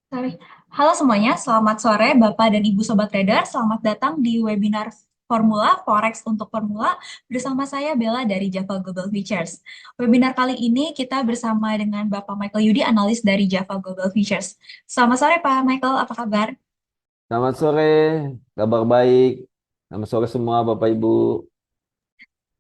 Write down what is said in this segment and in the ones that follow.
Sorry. Halo semuanya, selamat sore Bapak dan Ibu Sobat Trader. Selamat datang di webinar Formula Forex untuk Formula bersama saya Bella dari Java Global Futures. Webinar kali ini kita bersama dengan Bapak Michael Yudi, analis dari Java Global Futures. Selamat sore Pak Michael, apa kabar? Selamat sore, kabar baik. Selamat sore semua Bapak Ibu.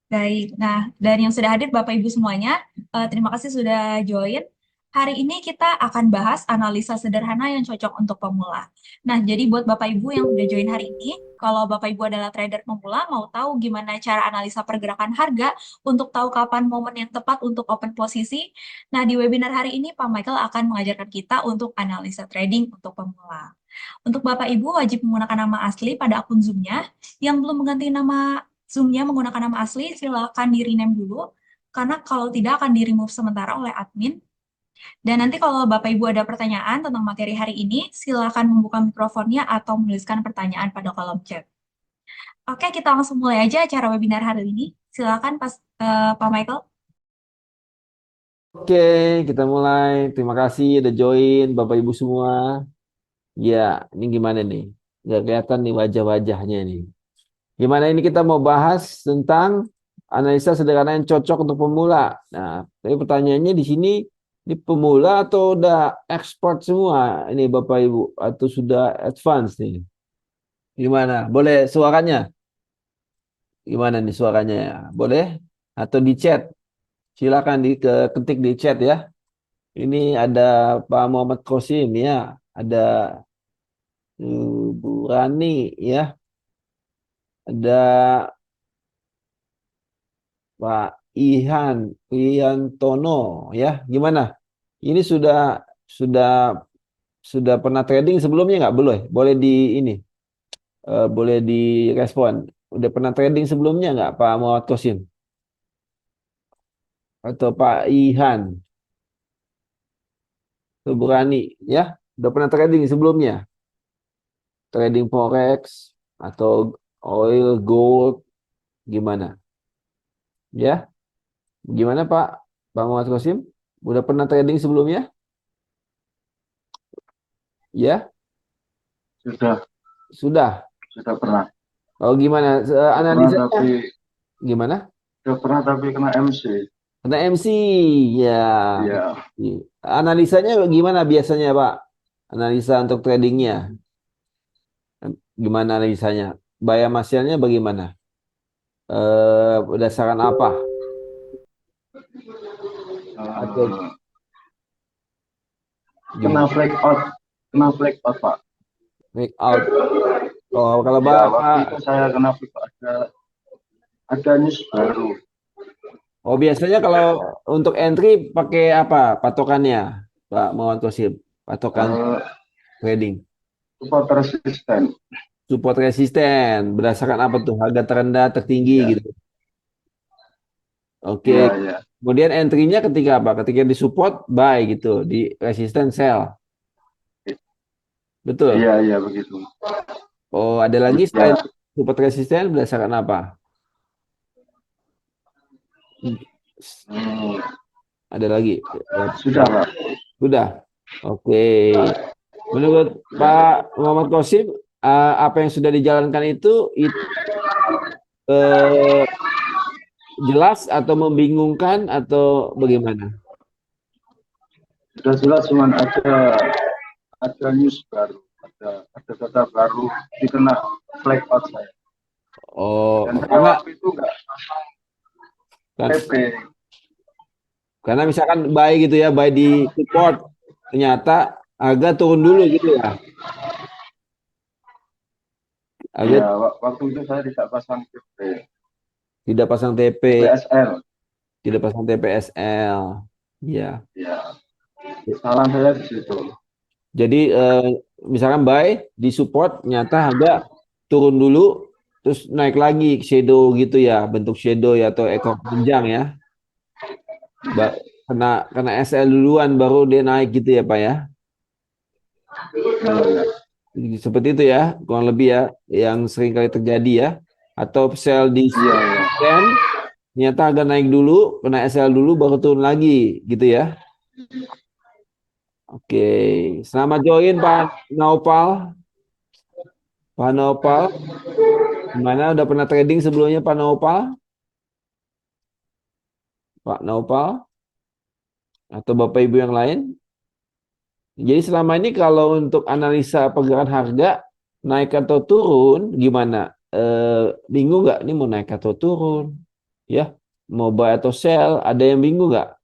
Baik, nah dan yang sudah hadir Bapak Ibu semuanya, terima kasih sudah join. Hari ini kita akan bahas analisa sederhana yang cocok untuk pemula. Nah, jadi buat Bapak Ibu yang sudah join hari ini, kalau Bapak Ibu adalah trader pemula, mau tahu gimana cara analisa pergerakan harga untuk tahu kapan momen yang tepat untuk open posisi. Nah, di webinar hari ini Pak Michael akan mengajarkan kita untuk analisa trading untuk pemula. Untuk Bapak Ibu wajib menggunakan nama asli pada akun Zoom-nya. Yang belum mengganti nama Zoom-nya menggunakan nama asli, silakan di-rename dulu, karena kalau tidak akan di-remove sementara oleh admin. Dan nanti kalau Bapak Ibu ada pertanyaan tentang materi hari ini, silakan membuka mikrofonnya atau menuliskan pertanyaan pada kolom chat. Oke, kita langsung mulai aja acara webinar hari ini. Silakan Pak Michael. Oke, kita mulai. Terima kasih udah join Bapak Ibu semua. Ya, ini gimana nih? Nggak kelihatan nih wajah-wajahnya nih. Gimana ini kita mau bahas tentang analisa sederhana yang cocok untuk pemula. Nah, tapi pertanyaannya di sini, ini pemula atau udah expert semua ini Bapak Ibu? Atau sudah advance nih? Gimana? Boleh suaranya? Gimana nih suaranya ya? Boleh? Atau di chat? Silakan ketik di chat ya. Ini ada Pak Muhammad Kosim ya, ada Bu Rani ya, ada Pak Ihan Tono ya. Gimana? Ini sudah sudah pernah trading sebelumnya nggak? Boleh di ini, boleh direspon. Udah pernah trading sebelumnya nggak Pak Muhammad Kosim atau Pak Ihan atau Bu Rani ya? Udah pernah trading sebelumnya? Trading forex atau oil, gold, gimana? Ya, gimana Pak? Bang Muhammad Qasim? Udah pernah trading sebelumnya? Ya, Sudah, sudah. sudah pernah. Oh, gimana? Sudah pernah Analisanya tapi gimana? sudah pernah tapi kena MC. Kena MC, ya. Iya, Analisanya gimana biasanya Pak? Analisa untuk tradingnya, gimana analisanya? Bayar hasilnya bagaimana? Berdasarkan apa? Atau eh, kena gimana? flag out, kena flag out Pak. Make out. Oh, kalau Ya, waktu Pak, itu saya kena flag out ada news baru. oh biasanya kalau untuk entry pakai apa patokannya, Pak Muhammad Qasim? Patokan Eh, trading. support resisten. Support resisten berdasarkan apa tuh? Harga terendah, tertinggi Ya, gitu. Oke. iya, iya. Kemudian entry-nya ketika apa? Ketika di support buy gitu, di resisten sell. Betul. Iya, iya begitu. Oh, ada lagi selain Ya, support resisten berdasarkan apa? hmm, Ada lagi. sudah Pak. Sudah. Oke. Menurut Pak Muhammad Qasim, apa yang sudah dijalankan itu eh, jelas atau membingungkan atau bagaimana? Sudah jelas cuman ada news baru, ada data baru dikena flag out saya. Dan Oh, saya waktu itu enggak TP. karena misalkan buy gitu ya, buy di support, ternyata harga turun dulu gitu ya. Iya, Harga waktu itu saya tidak pasang TP, tidak pasang TP, TPSL. tidak pasang TPSL. Ya. Iya, salah saya di situ. Jadi misalkan buy di support, ternyata harga turun dulu, terus naik lagi shadow gitu ya, bentuk shadow ya atau ekor panjang ya. Kena SL duluan baru dia naik gitu ya Pak ya. Iya, Seperti itu ya, kurang lebih ya, yang sering kali terjadi ya. Atau sell di iya, iya. 10, ternyata agak naik dulu, kena SL dulu, baru turun lagi, gitu ya. Oke, selamat join Pak Naupal. Pak Naupal, gimana? Udah pernah trading sebelumnya Pak Naupal? Pak Naupal atau Bapak Ibu yang lain? Jadi selama ini kalau untuk analisa pergerakan harga naik atau turun, gimana? Bingung nggak? Ini mau naik atau turun? Ya, mau buy atau sell? Ada yang bingung nggak?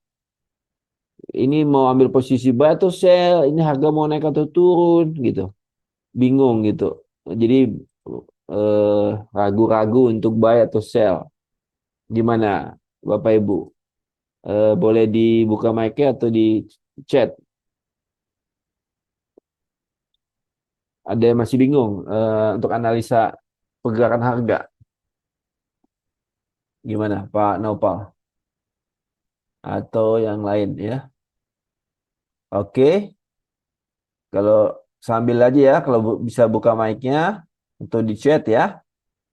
Ini mau ambil posisi buy atau sell? Ini harga mau naik atau turun? Gitu. Bingung gitu. Jadi ragu-ragu untuk buy atau sell. Gimana, Bapak Ibu? Boleh dibuka mic-nya atau di chat? Ada yang masih bingung untuk analisa pergerakan harga? Gimana, Pak Nopal? Atau yang lain ya? Oke, kalau sambil aja ya, kalau bisa buka mic-nya atau di chat ya.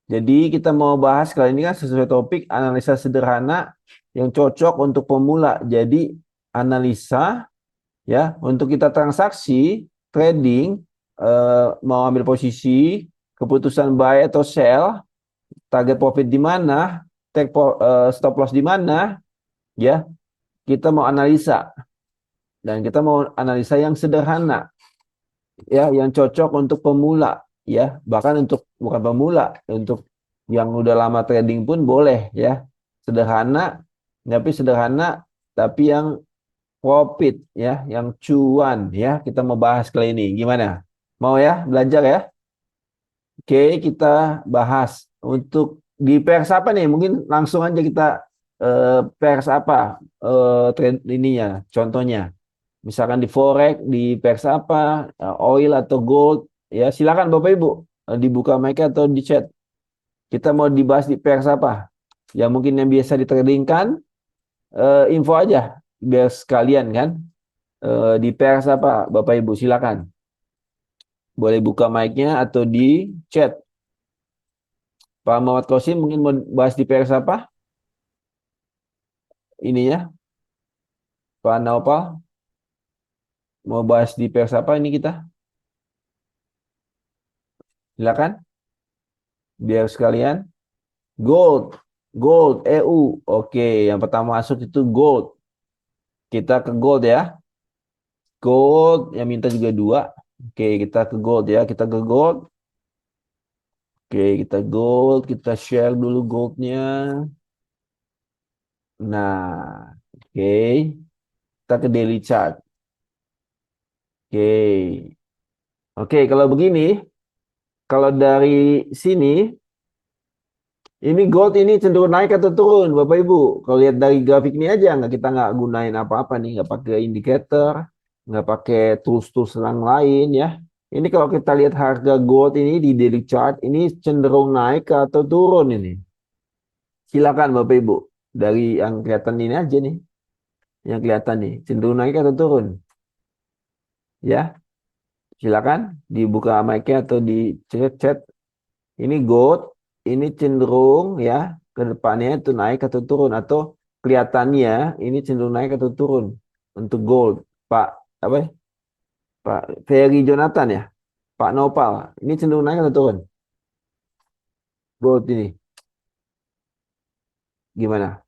Jadi kita mau bahas kali ini kan sesuai topik analisa sederhana yang cocok untuk pemula. Jadi analisa ya untuk kita transaksi, trading, mau ambil posisi, keputusan buy atau sell, target profit di mana, stop loss di mana, ya kita mau analisa dan kita mau analisa yang sederhana, ya yang cocok untuk pemula, ya bahkan untuk bukan pemula, untuk yang udah lama trading pun boleh, ya sederhana tapi yang profit, ya yang cuan, ya kita mau bahas kali ini gimana, mau ya belajar ya. Oke, kita bahas untuk di pairs apa nih, mungkin langsung aja kita pairs apa trend ininya contohnya. Misalkan di forex, di pairs apa, oil atau gold, ya silakan Bapak Ibu dibuka mic atau di chat. Kita mau dibahas di pairs apa? Ya mungkin yang biasa ditradingkan, info aja biar sekalian kan. Di pairs apa Bapak Ibu silakan. Boleh buka mic-nya atau di chat. Pak Muhammad Qasim mungkin mau bahas di pairs apa? Ini ya, Pak Naupal mau bahas di pairs apa ini kita? Silakan biar sekalian. Gold, gold, EU. Oke, yang pertama masuk itu gold. Kita ke gold ya. Gold, yang minta juga dua. Oke, kita ke gold ya. Kita ke gold. Oke, kita gold. Kita share dulu goldnya. Nah, oke. Kita ke daily chart. Oke. Oke, kalau begini, kalau dari sini, ini gold ini cenderung naik atau turun, Bapak Ibu? Kalau lihat dari grafik ini aja, kita nggak gunain apa-apa nih, nggak pakai indikator, nggak pakai tools-tools yang lain ya. Ini kalau kita lihat harga gold ini di daily chart, ini cenderung naik atau turun ini. Silakan Bapak Ibu, dari yang kelihatan ini aja nih, yang kelihatan nih, cenderung naik atau turun. Ya, silakan dibuka mic-nya atau di chat-chat. Ini gold, ini cenderung ya ke depannya itu naik atau turun, atau kelihatannya ini cenderung naik atau turun untuk gold. Pak apa ya? Pak Ferry Jonathan ya? Pak Nopal, ini cenderung naik atau turun? Gold ini gimana?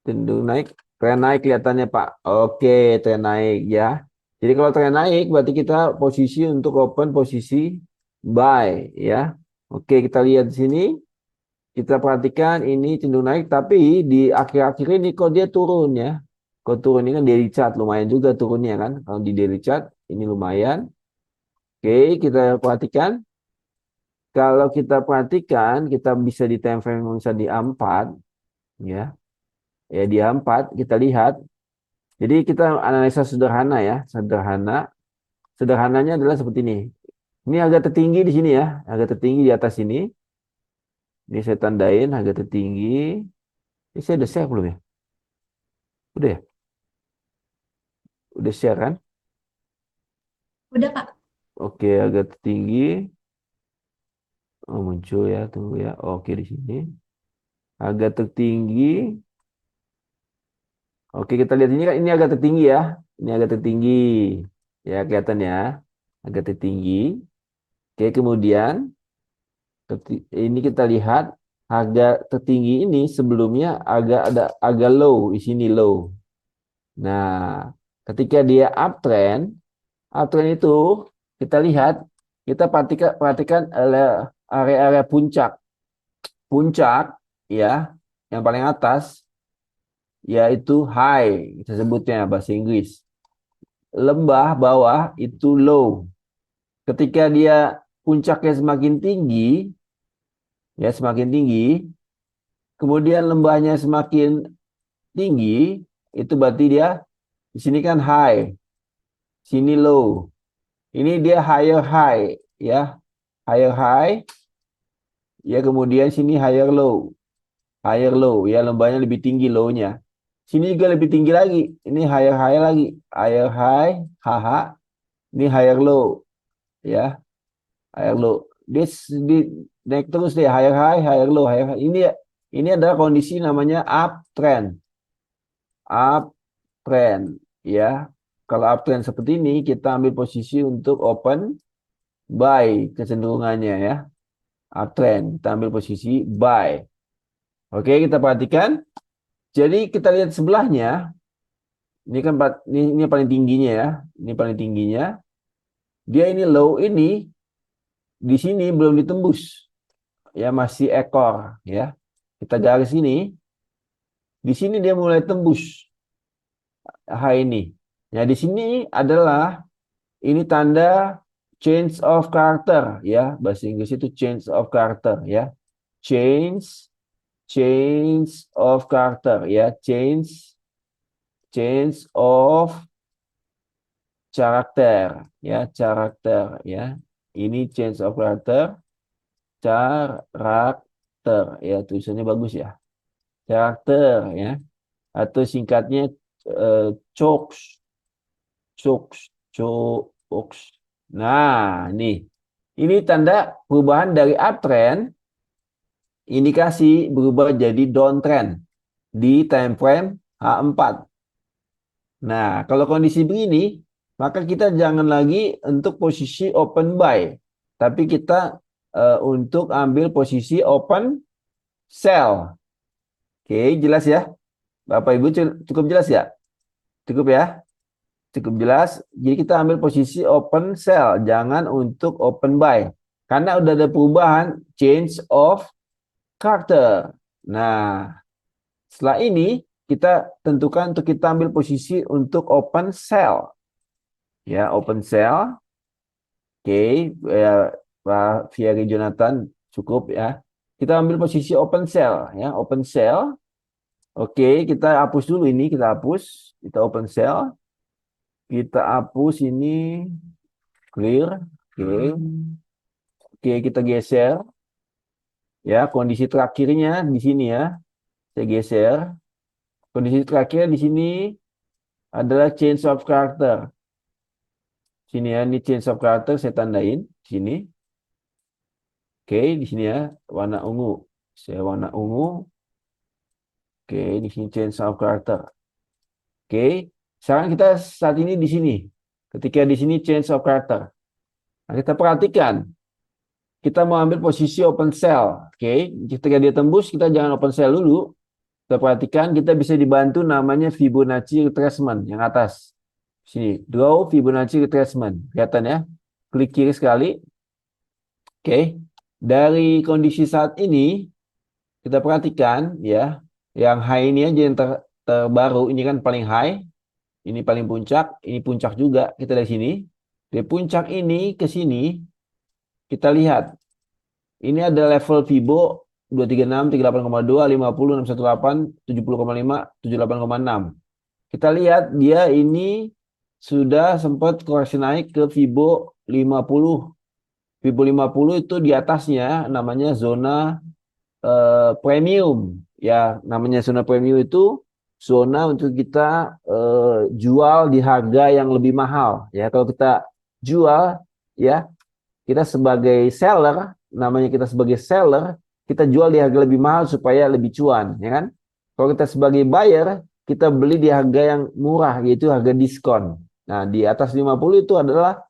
Cenderung naik? Tren naik kelihatannya Pak. Oke, tren naik ya. Jadi kalau tren naik berarti kita posisi untuk open posisi buy ya. Oke, kita lihat di sini. Kita perhatikan ini cenderung naik, tapi di akhir-akhir ini kok dia turun ya. Kok turun ini kan daily chart, lumayan juga turunnya kan. Kalau di daily chart ini lumayan. Oke, kita perhatikan. Kalau kita perhatikan, kita bisa di time frame bisa di A4 ya. Ya di A4 kita lihat. Jadi kita analisa sederhana ya, sederhana. Sederhananya adalah seperti ini. Ini agak tertinggi di sini ya, agak tertinggi di atas ini. Ini saya tandain agak tertinggi. Ini saya udah share belum ya? Udah ya? Udah share kan? Udah, Pak. Oke, agak tinggi. Oh, muncul ya, tunggu ya. Oke, di sini. Agak tertinggi. Oke, kita lihat ini kan ini agak tertinggi ya. Ini agak tertinggi. Ya, kelihatan ya. Agak tertinggi. Oke, kemudian ini kita lihat harga tertinggi ini sebelumnya agak low di sini low. Nah, ketika dia uptrend itu kita lihat, kita perhatikan area-area puncak. Puncak ya, yang paling atas yaitu high, kita sebutnya bahasa Inggris. Lembah bawah itu low. Ketika dia puncaknya semakin tinggi, ya semakin tinggi, kemudian lembahnya semakin tinggi, itu berarti dia di sini kan high, sini low. Ini dia higher high, ya, higher high, ya kemudian sini higher low, ya lembahnya lebih tinggi low-nya. Sini juga lebih tinggi lagi, ini higher high lagi, higher high, haha, ini higher low, ya, higher low. Dia naik terus deh, higher high, higher low, higher high. Ini adalah kondisi namanya uptrend, ya. Kalau uptrend seperti ini, kita ambil posisi untuk open buy kecenderungannya ya. Uptrend, kita ambil posisi buy. Oke, kita perhatikan. Jadi kita lihat sebelahnya. Ini kan ini paling tingginya ya. Ini paling tingginya. Dia ini low ini di sini belum ditembus. Ya, masih ekor ya. Kita garis ini. Di sini dia mulai tembus high ini. Ya, di sini adalah ini tanda change of character ya. Bahasa Inggris itu change of character ya. Change of character ya. Change of karakter ya, karakter ya. Ini change of karakter ya, tulisannya bagus ya. Karakter ya, atau singkatnya chokes. Nah, ini tanda perubahan dari uptrend, indikasi berubah jadi downtrend di time frame H4. Nah, kalau kondisi begini, maka kita jangan lagi untuk posisi open buy, tapi kita untuk ambil posisi open sell. Oke, jelas ya? Bapak Ibu cukup jelas ya? Cukup ya? Cukup jelas. Jadi kita ambil posisi open sell, jangan untuk open buy. Karena udah ada perubahan change of character. Nah, setelah ini kita tentukan untuk kita ambil posisi untuk open sell. Ya, open sell. Oke, ya, Pak Fieri Jonathan cukup ya. Kita ambil posisi open sell ya, open sell. Oke, kita hapus dulu ini, kita hapus. Kita open sell. Kita hapus ini clear. Oke. Oke, kita geser. Ya, kondisi terakhirnya di sini ya. Saya geser. Kondisi terakhir di sini adalah change of character. Sini ya, ini change of character saya tandain di sini. Oke, di sini ya, warna ungu. Saya warna ungu. Oke, di sini change of character. Oke, sekarang kita saat ini di sini. Ketika di sini change of character. Nah, kita perhatikan. Kita mau ambil posisi open sell. Oke, ketika dia tembus, kita jangan open sell dulu. Kita perhatikan, kita bisa dibantu namanya Fibonacci retracement yang atas. Sini, draw Fibonacci retracement. Kelihatan ya? Klik kiri sekali. Oke, dari kondisi saat ini, kita perhatikan ya, yang high ini aja yang terbaru, ini kan paling high, ini paling puncak, ini puncak juga, kita dari sini. Dari puncak ini ke sini, kita lihat, ini ada level Fibo 236, 38,2, 50, 618, 70,5, 78,6. Kita lihat dia ini sudah sempat koreksi naik ke Fibo 50. Fibo 50 itu di atasnya namanya zona premium. Ya, namanya zona premium itu zona untuk kita jual di harga yang lebih mahal. Ya, kalau kita jual, ya, kita sebagai seller, namanya kita sebagai seller, kita jual di harga lebih mahal supaya lebih cuan, ya kan? Kalau kita sebagai buyer, kita beli di harga yang murah, yaitu harga diskon. Nah, di atas 50 itu adalah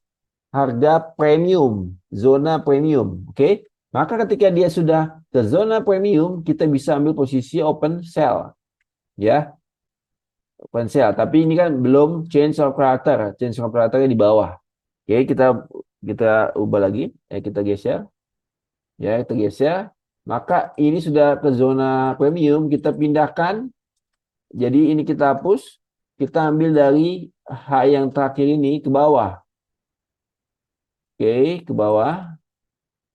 harga premium, zona premium. Oke? Maka ketika dia sudah ke zona premium, kita bisa ambil posisi open sell. Ya, open sell. Tapi ini kan belum change of character. Change of character di bawah. Oke, kita ubah lagi. Kita geser. Ya, kita geser. Maka ini sudah ke zona premium, kita pindahkan. Jadi ini kita hapus. Kita ambil dari H yang terakhir ini ke bawah. Oke, ke bawah.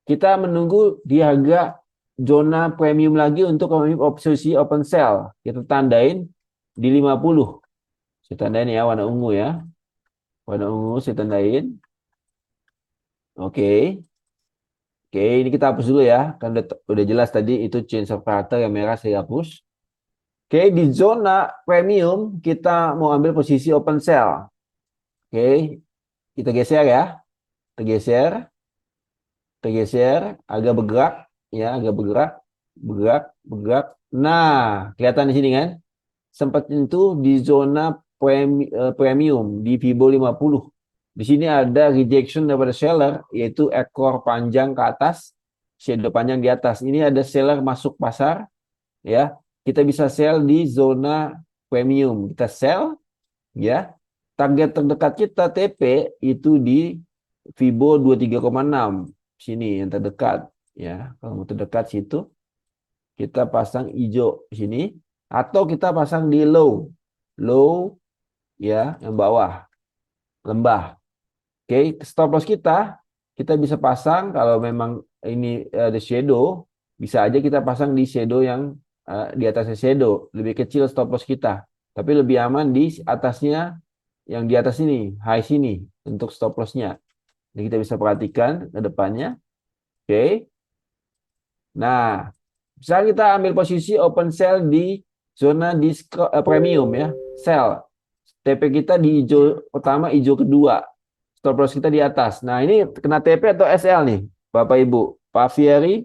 Kita menunggu di harga zona premium lagi untuk posisi open sell. Kita tandain di 50. Saya tandain ya, warna ungu ya. Warna ungu saya tandain. Oke. Oke, ini kita hapus dulu ya. Kan udah jelas tadi itu change of character yang merah saya hapus. Oke, di zona premium kita mau ambil posisi open sell. Oke, kita geser ya. Kita geser. Tergeser, agak bergerak, ya, agak bergerak. Nah, kelihatan di sini kan? Sempat itu di zona premium di Fibo 50. Di sini ada rejection daripada seller, yaitu ekor panjang ke atas, shadow panjang di atas. Ini ada seller masuk pasar, ya. Kita bisa sell di zona premium. Kita sell, ya. Target terdekat kita TP itu di Fibo 23,6. Sini yang terdekat ya, kalau mau terdekat situ kita pasang hijau sini atau kita pasang di low ya, yang bawah lembah. Oke, stop loss kita bisa pasang kalau memang ini ada shadow, bisa aja kita pasang di shadow yang di atasnya shadow, lebih kecil stop loss kita, tapi lebih aman di atasnya, yang di atas ini high sini untuk stop lossnya. Jadi kita bisa perhatikan ke depannya. Oke. Nah, misalnya kita ambil posisi open sell di zona premium ya. Sell. TP kita di hijau pertama, hijau kedua. Stop loss kita di atas. Nah, ini kena TP atau SL nih, Bapak Ibu. Pak Fieri,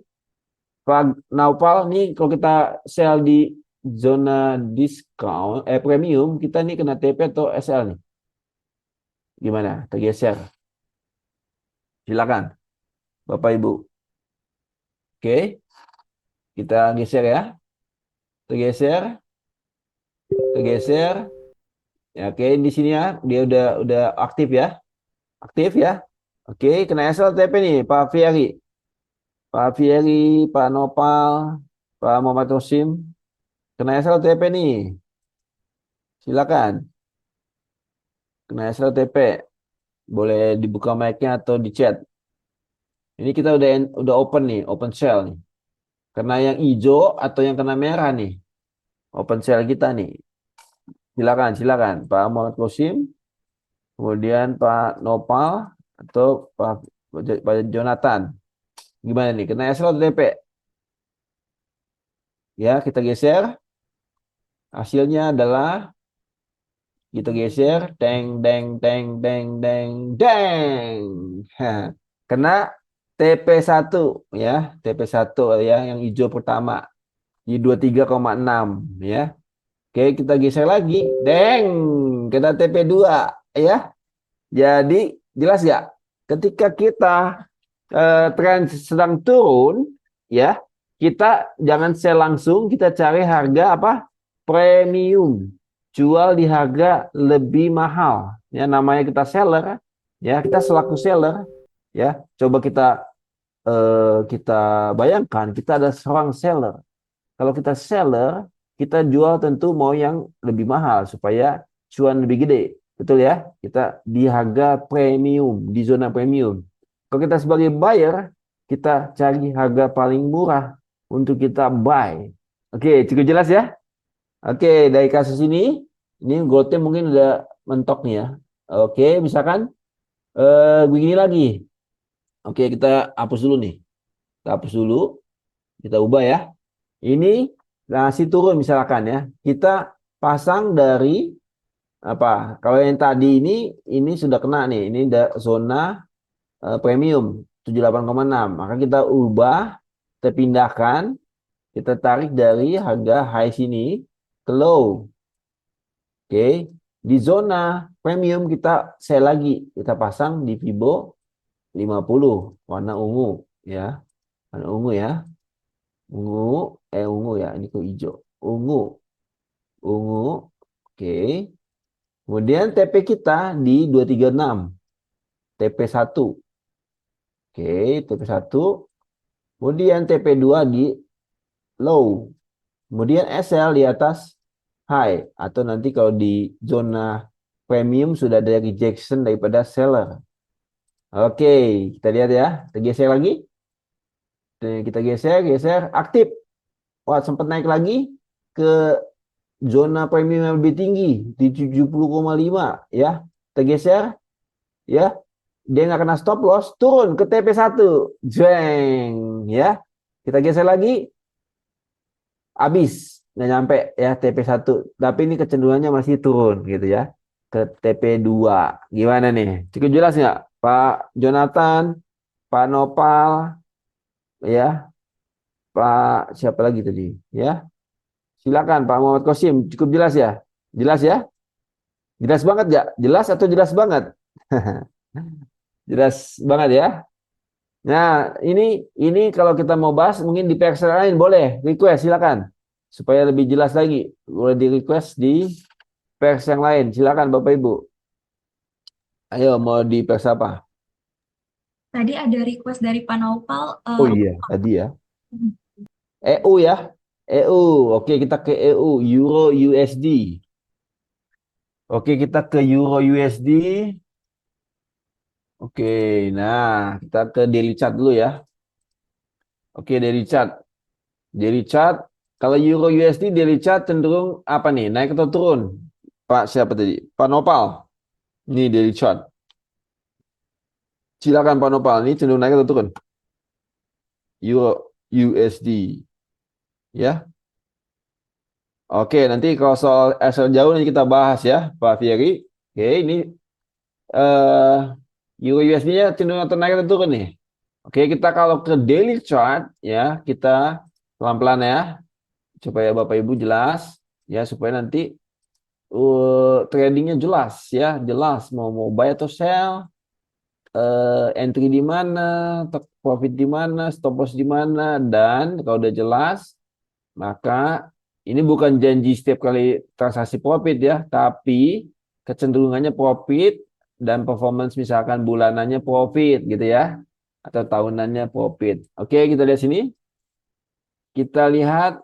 Pak Naupal, nih kalau kita sell di zona premium, kita nih kena TP atau SL nih. Gimana? Tergeser. Silakan, Bapak Ibu. Oke, kita geser ya. Tergeser. Ya, oke, di sini ya, dia udah aktif ya. Aktif ya. Oke, kena SL TP nih, Pak Fieri. Pak Fieri, Pak Nopal, Pak Muhammad Rosim. Kena SL TP nih. Silakan. Kena SL TP. Boleh dibuka mic-nya atau di chat. Ini kita udah open nih, open sell nih. Kena yang hijau atau yang kena merah nih. Open sell kita nih. Silakan Pak Muhammad Rosim, kemudian Pak Nopal atau Pak Jonathan. Gimana nih? Kena SL atau TP? Ya, kita geser. Hasilnya adalah kita geser, deng. Hah. Kena TP1 ya, TP1 ya, yang hijau pertama di 23,6 ya. Oke, kita geser lagi. Deng, kena TP2 ya. Jadi jelas ya, ketika kita tren sedang turun ya, kita jangan sell langsung, kita cari harga apa? Premium. Jual di harga lebih mahal. Ya, namanya kita seller ya, kita selaku seller ya. Coba kita bayangkan kita ada seorang seller. Kalau kita seller, kita jual tentu mau yang lebih mahal supaya cuan lebih gede. Betul ya? Kita di harga premium, di zona premium. Kalau kita sebagai buyer, kita cari harga paling murah untuk kita buy. Oke, cukup jelas ya? Oke, dari kasus ini goldnya mungkin udah mentok nih ya. Oke, misalkan begini lagi. Oke, kita hapus dulu nih. Kita hapus dulu. Kita ubah ya. Ini nasi turun misalkan ya. Kita pasang dari apa? Kalau yang tadi ini sudah kena nih. Ini zona premium 78,6. Maka kita ubah, kita pindahkan, kita tarik dari harga high sini ke low. Oke. Di zona premium kita sell lagi. Kita pasang di Fibo 50 warna ungu ya. Warna ungu ya. Ungu ya. Ini kok hijau. Ungu. Oke. Kemudian TP kita di 236. TP1. Oke, TP1. Kemudian TP2 di low. Kemudian SL di atas high. Atau nanti kalau di zona premium sudah ada rejection daripada seller. Oke, kita lihat ya. Kita geser lagi. Kita geser. Aktif. Wah, sempat naik lagi ke zona premium yang lebih tinggi. Di 70,5 ya. Kita geser. Ya. Dia nggak kena stop loss. Turun ke TP1. Jeng. Ya. Kita geser lagi. Habis. Nggak nyampe ya TP1. Tapi ini kecenderungannya masih turun gitu ya. Ke TP2. Gimana nih? Cukup jelas nggak? Pak Jonathan, Pak Nopal, ya, Pak siapa lagi tadi? Ya, silakan Pak Muhammad Qasim. Cukup jelas ya? Jelas ya? Jelas banget nggak? Jelas atau jelas banget? Jelas banget ya. Nah, ini kalau kita mau bahas mungkin di pers lain boleh request silakan supaya lebih jelas lagi. Boleh di request di pers yang lain. Silakan Bapak Ibu. Ayo mau di pers apa? Tadi ada request dari Pak Naupal. Oh iya, tadi ya. EU ya. EU. Oke, kita ke EU, Euro USD. Oke, kita ke Euro USD. Oke, nah kita ke daily chart dulu ya. Oke, daily chart. Daily chart. Kalau Euro USD daily chart cenderung apa nih? Naik atau turun? Pak siapa tadi? Pak Nopal. Ini daily chart. Silakan Pak Nopal. Ini cenderung naik atau turun? Euro USD. Ya. Oke, nanti kalau soal SL jauh nanti kita bahas ya, Pak Fieri. Oke, ini Euro USD-nya cenderung atau naik atau turun nih? Oke, kita kalau ke daily chart ya, kita pelan-pelan ya, supaya Bapak Ibu jelas ya, supaya nanti tradingnya jelas ya, jelas mau buy atau sell, entry di mana, profit di mana, stop loss di mana, dan kalau udah jelas, maka ini bukan janji setiap kali transaksi profit ya, tapi kecenderungannya profit dan performance misalkan bulanannya profit gitu ya, atau tahunannya profit. Oke, kita lihat sini. Kita lihat,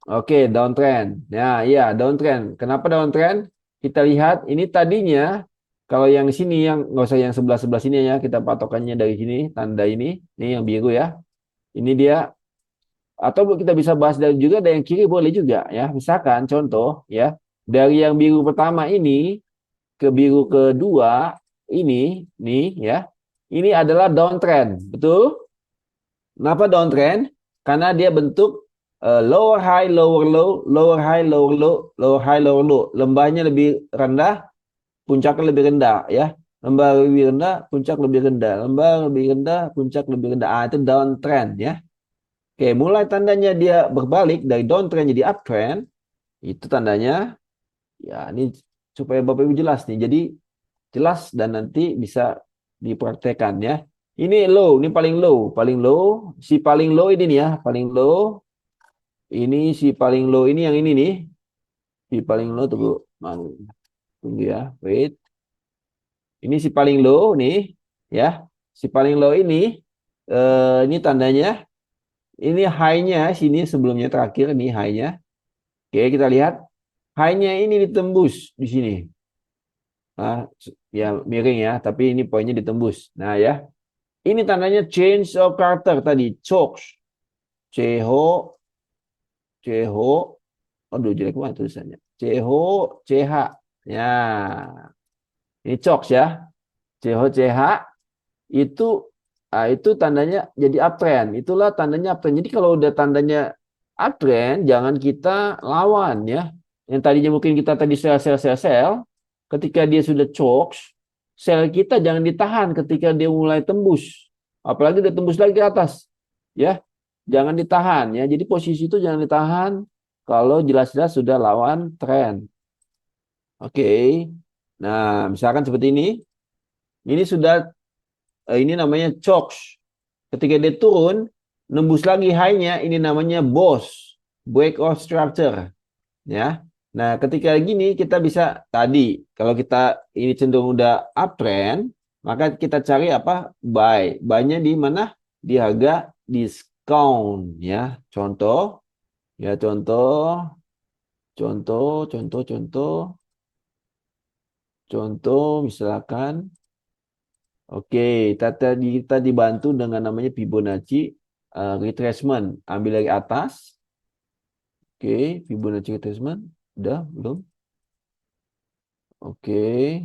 oke, downtrend. Ya, iya, downtrend. Kenapa downtrend? Kita lihat, ini tadinya, kalau yang sini, yang nggak usah yang sebelah-sebelah sini ya, kita patokannya dari sini, tanda ini yang biru ya. Ini dia. Atau kita bisa bahas dari juga dari yang kiri boleh juga ya. Misalkan contoh ya, dari yang biru pertama ini ke biru kedua ini nih ya. Ini adalah downtrend, betul? Kenapa downtrend? Karena dia bentuk lower high, lower low, lower high, lower low, lower high, lower low. Lembahnya lebih rendah, puncaknya lebih rendah ya. Lembah lebih rendah, puncak lebih rendah. Lembah lebih rendah, puncak lebih rendah. Ah, itu downtrend ya. Oke, mulai tandanya dia berbalik dari downtrend jadi uptrend, itu tandanya, ya ini supaya Bapak Ibu jelas nih. Jadi jelas dan nanti bisa dipraktekkan ya. Ini low, ini paling low. Paling low, si paling low ini nih ya, paling low. Ini si paling low ini yang ini nih. Si paling low, tunggu ya, wait. Ini si paling low nih, ya. Si paling low ini tandanya. Ini high-nya sini sebelumnya terakhir nih high-nya. Oke, kita lihat high-nya ini ditembus di sini. Nah, ya miring ya, tapi ini poinnya ditembus. Nah ya, ini tandanya change of character tadi, CHOCH. CH, aduh jelek banget tulisannya. CH. Ya, ini CHOCH ya. CH itu itu tandanya jadi uptrend. Itulah tandanya uptrend. Jadi kalau udah tandanya uptrend, jangan kita lawan ya. Yang tadinya mungkin kita tadi sell, ketika dia sudah choke, sell kita jangan ditahan ketika dia mulai tembus. Apalagi dia tembus lagi ke atas. Ya. Jangan ditahan ya. Jadi posisi itu jangan ditahan. kalau jelas-jelas sudah lawan tren. Oke. Nah, misalkan seperti ini. Ini sudah ini namanya CHOCS. Ketika dia turun, nembus lagi high-nya, ini namanya BOS, breakout structure, ya. Nah, ketika gini kita bisa tadi kalau kita ini cenderung udah uptrend, maka kita cari apa? Buy. Buy-nya di mana? Di harga diskon, ya. Contoh, ya contoh misalkan oke, kita dibantu dengan namanya Fibonacci retracement. Ambil dari atas. Oke, Fibonacci retracement. Udah, belum? Oke.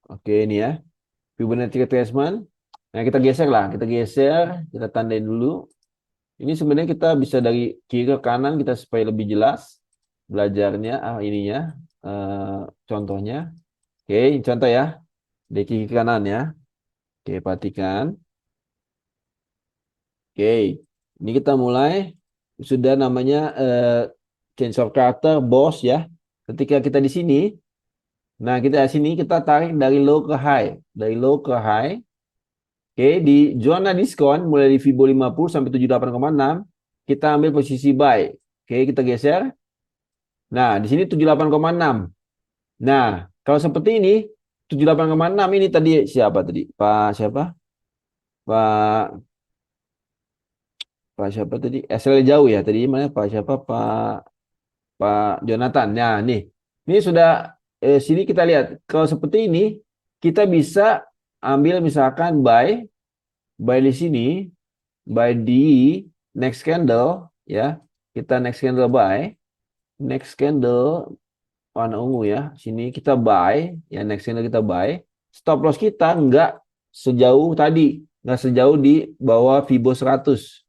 Oke, ini ya. Fibonacci retracement. Nah, kita geser lah. Kita geser. Kita tandain dulu. Ini sebenarnya kita bisa dari kiri ke kanan kita supaya lebih jelas belajarnya. Ininya. Contohnya. Oke, ini contoh ya. Dari kiri ke kanan ya. Oke, perhatikan. Oke, ini kita mulai sudah namanya change of character boss ya. Ketika kita di sini, nah kita di sini kita tarik dari low ke high, dari low ke high. Oke, di zona diskon mulai di Fibo 50 sampai 78,6 kita ambil posisi buy. Oke, kita geser. Nah, di sini 78,6. Nah, kalau seperti ini 78,6 ini tadi siapa tadi? Pak siapa? Pak Pak siapa tadi? SL jauh ya tadi mana Pak siapa? Pak Jonathan. Nah, nih. Ini sudah sini kita lihat. Kalau seperti ini kita bisa ambil misalkan buy di sini, buy di next candle ya. Kita next candle buy, next candle warna ungu ya. Sini kita buy, ya next candle kita buy. Stop loss kita enggak sejauh tadi, enggak sejauh di bawah Fibo 100.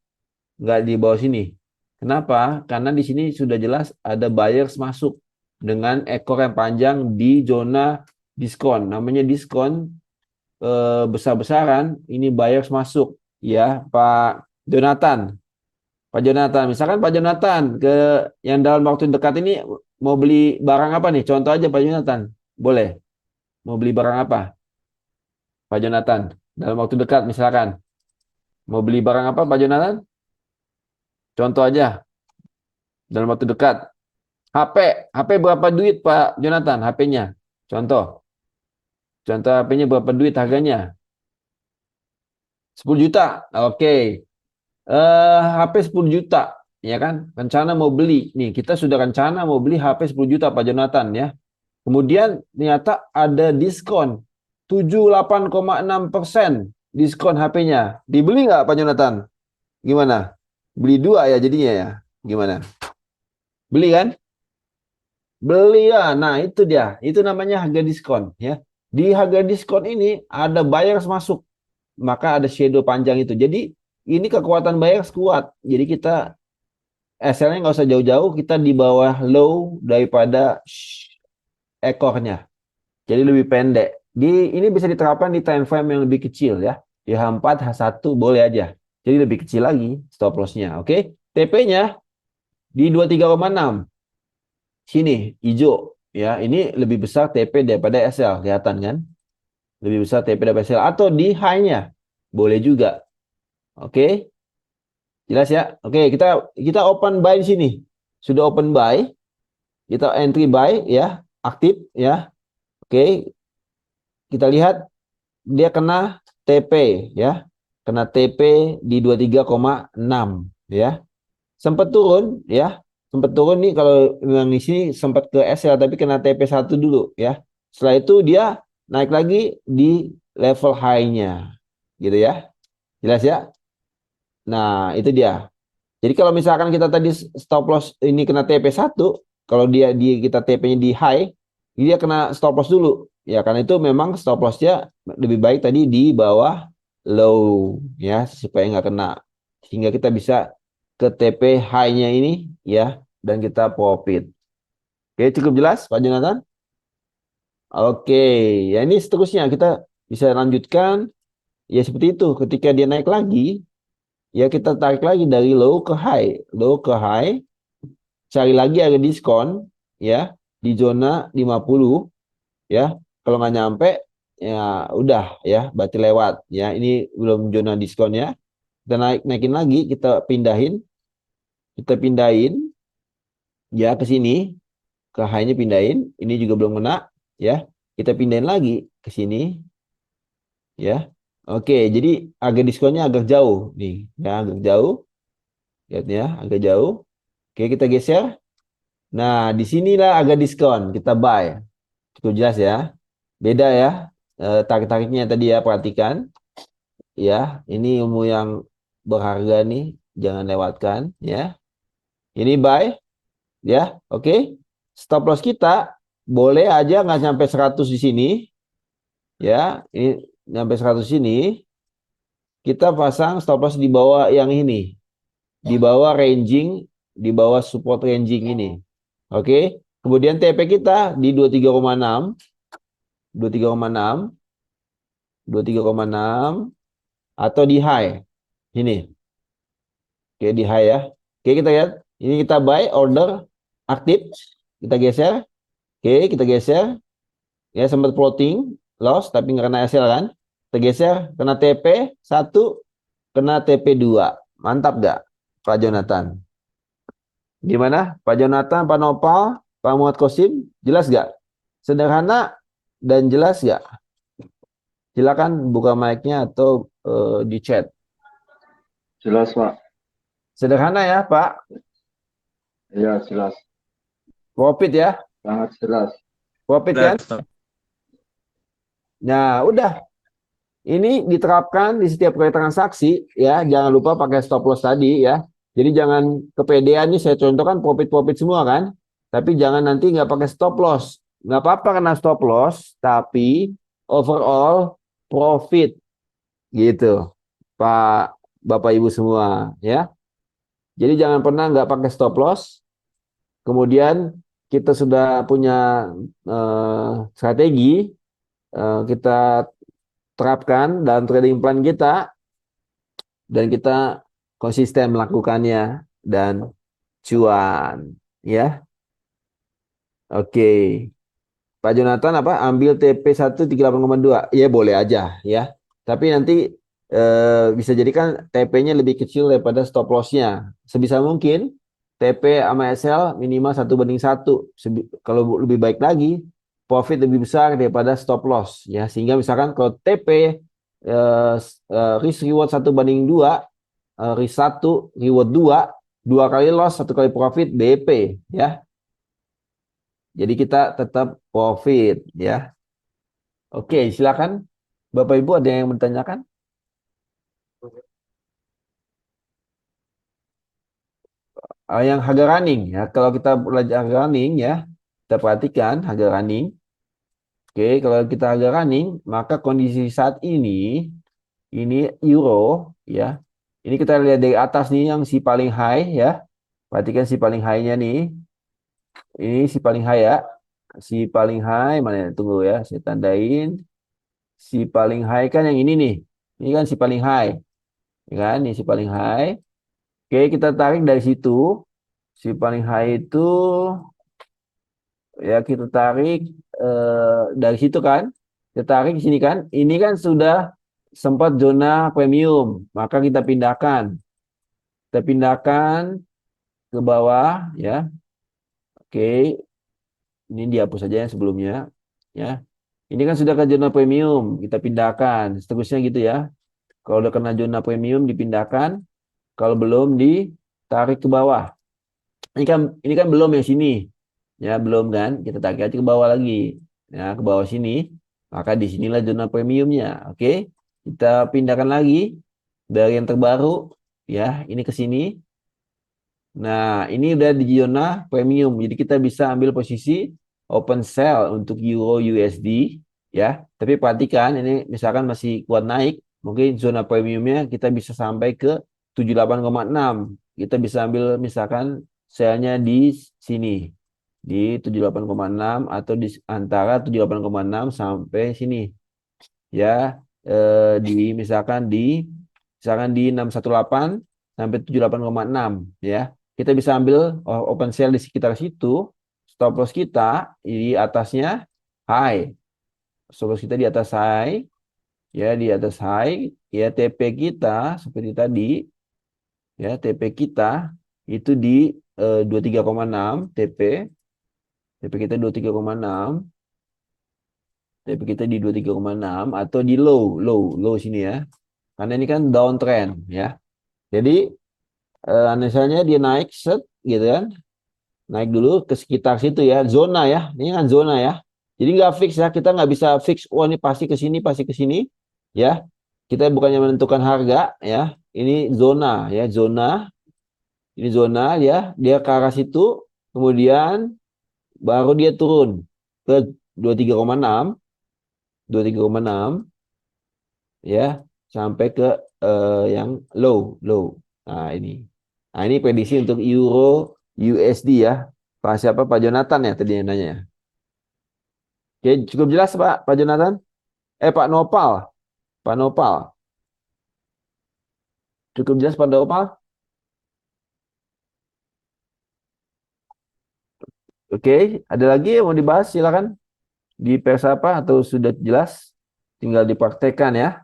Nggak di bawah sini. Kenapa? Karena di sini sudah jelas ada buyers masuk dengan ekor yang panjang di zona diskon. Namanya diskon besar-besaran. Ini buyers masuk, ya Pak Jonathan. Pak Jonathan, misalkan Pak Jonathan ke yang dalam waktu dekat ini mau beli barang apa nih? Contoh aja Pak Jonathan, boleh. Mau beli barang apa, Pak Jonathan? Dalam waktu dekat misalkan mau beli barang apa, Pak Jonathan? Contoh aja dalam waktu dekat. HP, HP berapa duit Pak Jonathan? HP-nya. Contoh. Contoh HP-nya berapa duit harganya? 10 juta. Oke. HP 10 juta, ya kan? Rencana mau beli. Nih, kita sudah rencana mau beli HP 10 juta Pak Jonathan ya. Kemudian ternyata ada diskon 78,6% diskon HP-nya. Dibeli nggak Pak Jonathan? Gimana? Beli dua ya jadinya ya. Gimana? Beli kan? Beli ya. Nah, itu dia. Itu namanya harga diskon ya. Di harga diskon ini ada buyers masuk. Maka ada shadow panjang itu. Jadi ini kekuatan buyers kuat. Jadi kita SL-nya nggak usah jauh-jauh, kita di bawah low daripada ekornya. Jadi lebih pendek. Ini bisa diterapkan di time frame yang lebih kecil ya. Di H4, H1 boleh aja. Jadi lebih kecil lagi stop loss-nya. Oke. TP-nya di 23,6. Sini hijau ya, ini lebih besar TP daripada SL, kelihatan kan? Lebih besar TP daripada SL atau di high-nya. Boleh juga. Oke. Jelas ya? Oke, kita open buy di sini. Sudah open buy. Kita entry buy ya, aktif ya. Oke. Kita lihat dia kena TP ya. Kena TP di 23,6 ya. Sempat turun ya. Sempat turun nih kalau yang di sini sempat ke SL tapi kena TP1 dulu ya. Setelah itu dia naik lagi di level high-nya. Gitu ya. Jelas ya? Nah, itu dia. Jadi kalau misalkan kita tadi stop loss ini kena TP1, kalau kita TP-nya di high, dia kena stop loss dulu. Ya, karena itu memang stop loss-nya lebih baik tadi di bawah low ya supaya nggak kena. Sehingga kita bisa ke TP high-nya ini ya dan kita profit. Oke, cukup jelas Pak Jonathan? Oke, ya ini seterusnya kita bisa lanjutkan ya seperti itu. Ketika dia naik lagi, ya kita tarik lagi dari low ke high. Low ke high, cari lagi harga diskon, ya, di zona 50, ya. Kalau nggak nyampe, ya udah, ya, berarti lewat. Ya, ini belum zona diskon ya. Kita naikin lagi, kita pindahin, ya, ke sini, ke high-nya pindahin. Ini juga belum kena, ya. Kita pindahin lagi ke sini, ya. Oke, jadi harga diskonnya agak jauh nih, ya, agak jauh. Lihat ya, agak jauh. Oke, kita geser. Nah, disinilah agak diskon. Kita buy. Cukup jelas ya. Beda ya. Tarik-tariknya tadi ya, perhatikan. Ya, ini ilmu yang berharga nih. Jangan lewatkan. Ya. Ini buy. Ya, oke. Stop loss kita boleh aja nggak sampai 100 di sini. Ya, ini sampai 100 sini. Kita pasang stop loss di bawah yang ini. Di bawah ranging, di bawah support ranging ini. Oke. Kemudian TP kita di 23,6, 23,6, 23,6 atau di high. Ini. Oke, di high ya. Oke, kita lihat. Ini kita buy order aktif. Kita geser. Oke, kita geser. Ya, sempat floating loss tapi nggak kena SL kan. Kita geser, kena TP 1, kena TP 2. Mantap nggak, Pak Jonathan? Gimana? Pak Jonathan, Pak Nopal, Pak Muhammad Kosim, jelas nggak? Sederhana dan jelas nggak? Silakan buka mic-nya atau di chat. Jelas, Pak. Sederhana ya, Pak. Iya, jelas. Profit ya. Sangat jelas. Profit kan? Nah, udah. Ini diterapkan di setiap kali transaksi ya. Jangan lupa pakai stop loss tadi ya. Jadi jangan kepedean nih, saya contohkan profit-profit semua kan. Tapi jangan nanti nggak pakai stop loss. Nggak apa-apa kena stop loss, tapi overall profit gitu. Pak, Bapak Ibu semua ya. Jadi jangan pernah nggak pakai stop loss. Kemudian kita sudah punya strategi, kita terapkan dalam trading plan kita, dan kita konsisten melakukannya dan cuan ya. Oke, Pak Jonathan apa ambil TP 138,2 ya, boleh aja ya, tapi nanti bisa jadi kan TP-nya lebih kecil daripada stop loss-nya. Sebisa mungkin TP sama SL minimal 1:1. Kalau lebih baik lagi profit lebih besar daripada stop loss ya, sehingga misalkan kalau TP risk reward 1:2, risk 1 reward 2, 2 kali loss 1 kali profit BP ya. Jadi kita tetap profit ya. Oke, silakan Bapak Ibu, ada yang bertanyakan? Yang harga running ya, kalau kita belajar harga running ya, kita perhatikan harga running. Oke, kalau kita harga running, maka kondisi saat ini euro ya. Ini kita lihat dari atas nih yang si paling high ya. Perhatikan si paling high-nya nih. Ini si paling high ya. Si paling high mana ya? Tunggu ya, saya tandain. Si paling high kan yang ini nih. Ini kan si paling high. Ya kan? Ini si paling high. Oke, kita tarik dari situ. Si paling high itu ya kita tarik dari situ kan. Kita tarik di sini kan. Ini kan sudah sempat zona premium, maka kita pindahkan. Kita pindahkan ke bawah ya. Oke, ini dihapus saja yang sebelumnya ya. Ini kan sudah ke zona premium, kita pindahkan. Seterusnya gitu ya. Kalau udah kena zona premium dipindahkan, kalau belum ditarik ke bawah. Ini kan belum yang sini. Ya, belum kan? Kita tarik aja ke bawah lagi. Ya, ke bawah sini. Maka di sinilah zona premiumnya. Oke. Kita pindahkan lagi dari yang terbaru ya, ini ke sini. Nah, ini udah di zona premium. Jadi kita bisa ambil posisi open sell untuk Euro USD ya. Tapi perhatikan ini misalkan masih kuat naik, mungkin zona premiumnya kita bisa sampai ke 78,6. Kita bisa ambil misalkan sell-nya di sini. Di 78,6 atau di antara 78,6 sampai sini. Ya, di misalkan di misalkan di 618 sampai 78,6 ya. Kita bisa ambil open sell di sekitar situ. Stop loss kita di atasnya high. Stop loss kita di atas high, ya di atas high, ya TP kita seperti tadi, ya TP kita itu di 23,6 TP kita 23,6, TP kita di 23,6 atau di low sini ya. Karena ini kan downtrend ya. Jadi misalnya dia naik set gitu kan. Naik dulu ke sekitar situ ya, zona ya. Ini kan zona ya. Jadi nggak fix ya, kita nggak bisa fix, oh ini pasti ke sini, pasti ke sini ya. Kita bukannya menentukan harga ya. Ini zona ya, zona. Ini zona ya, dia ke arah situ, kemudian baru dia turun ke 23,6, 23,6 ya, sampai ke yang low. Nah, ini. Nah, ini prediksi untuk euro USD ya. Pak siapa? Pak Jonathan ya tadi yang nanya ya. Oke, cukup jelas Pak Jonathan? Pak Nopal. Pak Nopal. Cukup jelas Pak Nopal? Oke, ada lagi yang mau dibahas? Silakan. Di pers apa atau sudah jelas? Tinggal dipraktekkan ya.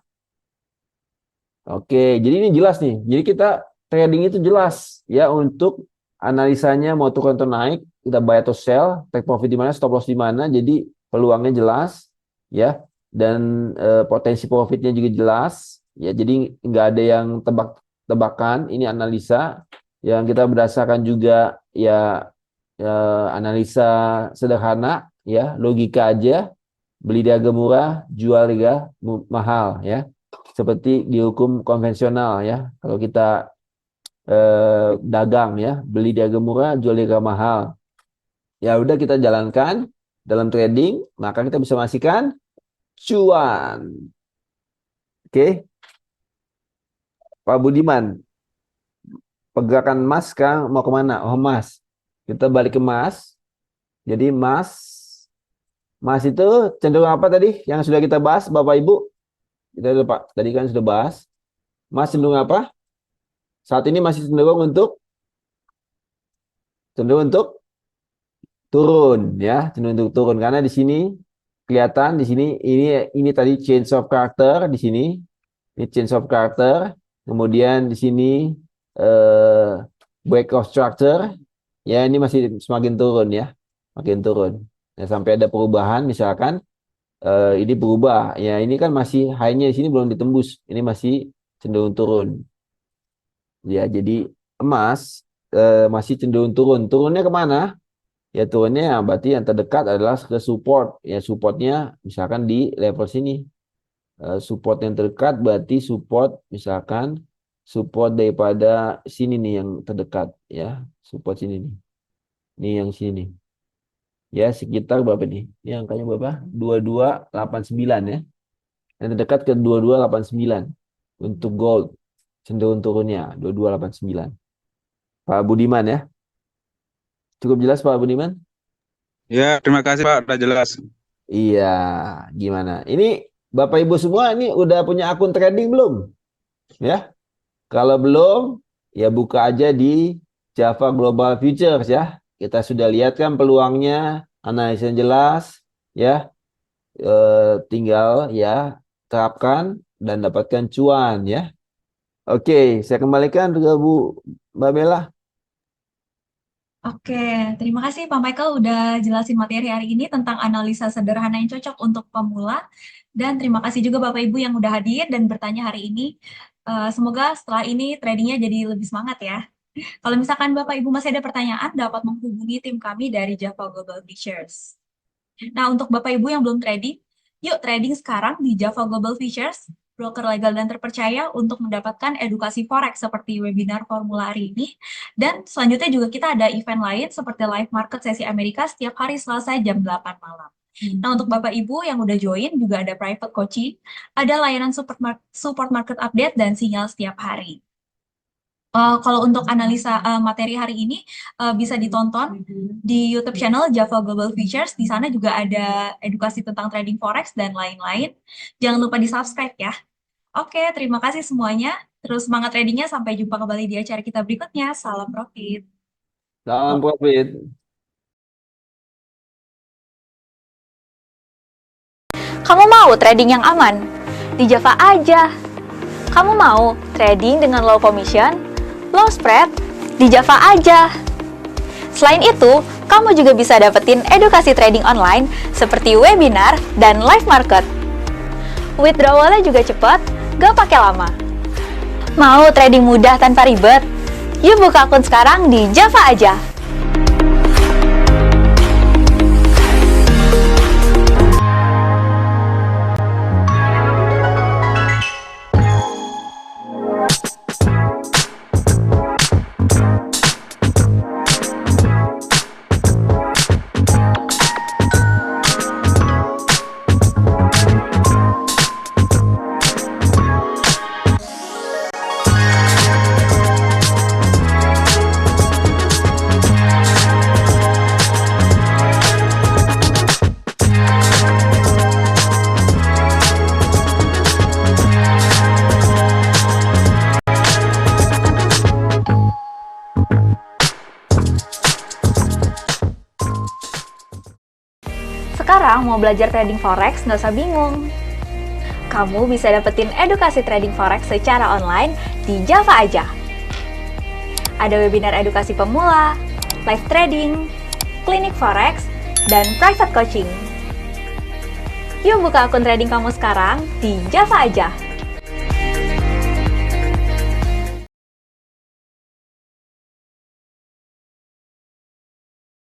Oke, jadi ini jelas nih. Jadi kita trading itu jelas ya untuk analisanya mau turun atau naik, kita buy atau sell, take profit di mana, stop loss di mana. Jadi peluangnya jelas ya dan potensi profitnya juga jelas ya. Jadi nggak ada yang tebak-tebakan. Ini analisa yang kita berdasarkan juga ya, analisa sederhana ya, logika aja. Beli di harga murah, jual di harga mahal ya. Seperti di hukum konvensional ya. Kalau kita dagang ya, beli di harga murah, jual di harga mahal. Ya udah kita jalankan dalam trading, maka kita bisa menghasilkan cuan. Oke. Pak Budiman, pergerakan emas sekarang mau kemana? Oh emas. Kita balik ke emas. Jadi emas itu cenderung apa tadi yang sudah kita bahas Bapak Ibu? Kita lupa, tadi kan sudah bahas. Emas cenderung apa? Saat ini masih cenderung untuk turun ya, cenderung untuk turun karena di sini kelihatan di sini ini tadi change of character di sini. Ini change of character. Kemudian di sini break of structure. Ya, ini masih semakin turun ya. Makin turun. Nah, sampai ada perubahan misalkan ini berubah. Ya, ini kan masih high-nya di sini belum ditembus. Ini masih cenderung turun. Ya, jadi emas masih cenderung turun. Turunnya kemana? Ya turunnya berarti yang terdekat adalah ke support. Ya supportnya misalkan di level sini. Support yang terdekat berarti support misalkan support daripada sini nih yang terdekat ya. Support sini nih. Ini yang sini nih. Ya sekitar berapa nih? Ini angkanya berapa? 2289 ya. Yang terdekat ke 2289 untuk gold. Cenderung turunnya 2289. Pak Budiman ya. Cukup jelas Pak Budiman? Ya, terima kasih Pak, udah jelas. Iya, gimana? Ini Bapak Ibu semua ini udah punya akun trading belum? Ya, kalau belum, ya buka aja di Java Global Futures ya. Kita sudah lihat kan peluangnya, analisis yang jelas, ya. Tinggal ya terapkan dan dapatkan cuan ya. Oke, saya kembalikan ke Mbak Bella. Oke, terima kasih Pak Michael udah jelasin materi hari ini tentang analisa sederhana yang cocok untuk pemula. Dan terima kasih juga Bapak Ibu yang udah hadir dan bertanya hari ini. Semoga setelah ini tradingnya jadi lebih semangat ya. Kalau misalkan Bapak Ibu masih ada pertanyaan, dapat menghubungi tim kami dari Java Global Futures. Nah, untuk Bapak Ibu yang belum trading, yuk trading sekarang di Java Global Futures, broker legal dan terpercaya untuk mendapatkan edukasi forex seperti webinar formula hari ini. Dan selanjutnya juga kita ada event lain seperti live market sesi Amerika setiap hari Selasa jam 8 malam. Nah, untuk Bapak Ibu yang udah join juga ada private coaching, ada layanan support market update dan sinyal setiap hari. Kalau untuk analisa materi hari ini bisa ditonton di YouTube channel Java Global Futures. Di sana juga ada edukasi tentang trading forex dan lain-lain. Jangan lupa di-subscribe ya. Oke, terima kasih semuanya. Terus semangat tradingnya, sampai jumpa kembali di acara kita berikutnya. Salam profit. Salam profit. Kamu mau trading yang aman? Di Java aja. Kamu mau trading dengan low commission, low spread? Di Java aja. Selain itu, kamu juga bisa dapetin edukasi trading online seperti webinar dan live market. Withdrawalnya juga cepat, gak pakai lama. Mau trading mudah tanpa ribet? Yuk buka akun sekarang di Java aja. Sekarang mau belajar trading forex, nggak usah bingung. Kamu bisa dapetin edukasi trading forex secara online di Java aja. Ada webinar edukasi pemula, live trading, klinik forex, dan private coaching. Yuk buka akun trading kamu sekarang di Java aja.